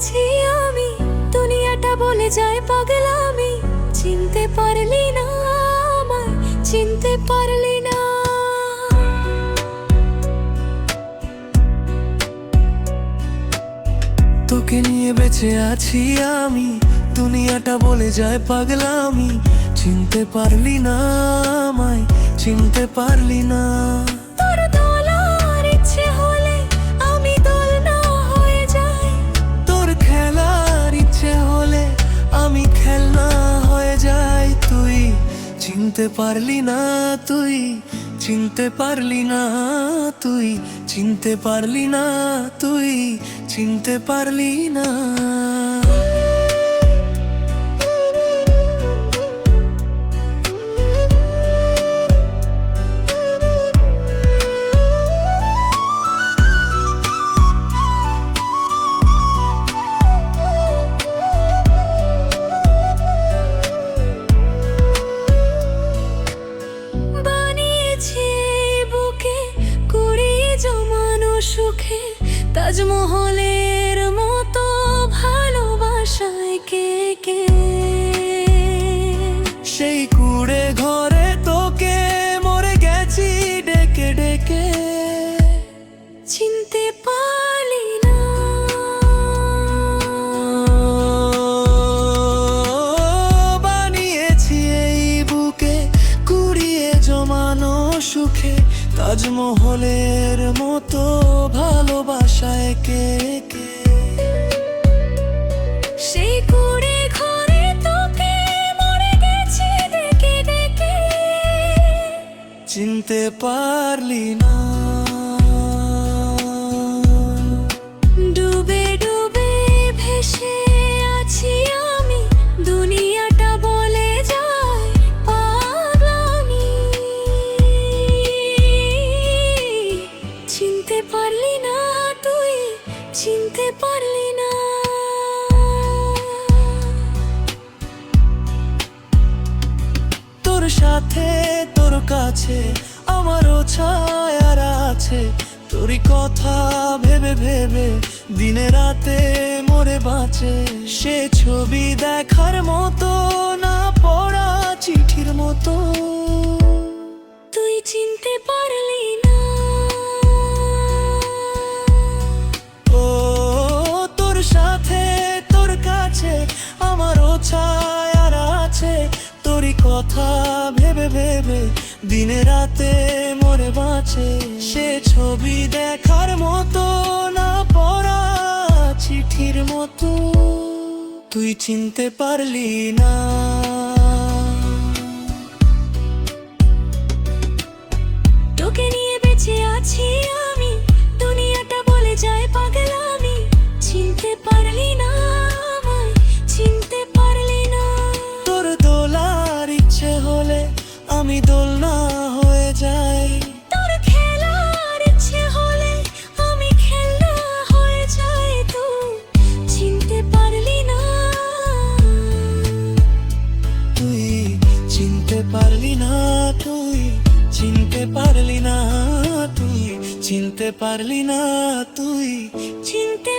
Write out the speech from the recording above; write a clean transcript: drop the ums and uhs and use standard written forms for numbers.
আছি আমি, দুনিয়াটা বলে যায় পাগলামি। চিনতে পারলি না আমায়, চিনতে পারলি না। তোকে নিয়ে বেঁচে আছি আমি, দুনিয়াটা বলে যায় পাগলামি। চিনতে পারলি না আমায়, চিনতে পারলি না। তোর দোলার ইচ্ছে হলে আমি দোলনা হয়ে যাই। তোর খেলার ইচ্ছে হলে আমি খেলনা হয়ে যাই। তুই চিনতে পারলি না, তুই চিনতে পারলি না, তুই চিনতে পারলি না, তুই চিনতে পারলি না। বানিয়েছি বুকে কুড়িয়ে জমানো সুখে, তাজমহলের মতো ভালোবাসায় কে কে। সেই কুড়ে ঘরে তোকে মরে গেছি ডেকে ডেকে। চিনতে পারলি না, বানিয়েছি এই বুকে কুড়িয়ে জমানো সুখে, তাজমহলের মতো ভালোবাসায় কে কে। সেই কুড়ে ঘরে তোকে মরে গেছি ডেকে ডেকে। চিনতে পারলি না। ডুবে ডুবে ভেসে আছি আমি, দুনিয়াটা বলে যায় পাগলামি। চিনতে পারলি না তুই, চিনতে পারলি না। তোর সাথে তোর কাছে আমারও ছায়ারা আছে। তোরই কথা ভেবে ভেবে দিনে রাতে মরে বাঁচে। সে ছবি দেখার মতো না, পড়া চিঠির মতো। তুই চিনতে পারলি না, ও তোর সাথে তোর কাছে আমারও ছায়ারা আছে। তোরই কথা ভেবে ভেবে দিনে রাতে মরে বাঁচে। সে ছবি দেখার মতো না, পড়া চিঠির মতো। তুই চিনতে পারলি না। তোকে নিয়ে বেঁচে আছি আমি, দুনিয়াটা বলে যায় পাগলামি। চিনতে পারলি না আমায়, চিনতে পারলি না। তোর দোলার ইচ্ছে হলে আমি দোলনা হয়ে যাই। তোর খেলার ইচ্ছে হলে আমি খেলনা হয়ে যাই। তুই চিনতে পারলি না, তুই চিনতে পারলি না, তুই চিনতে পারলি না, তুই চিনতে পারলি না, তুই চিনতে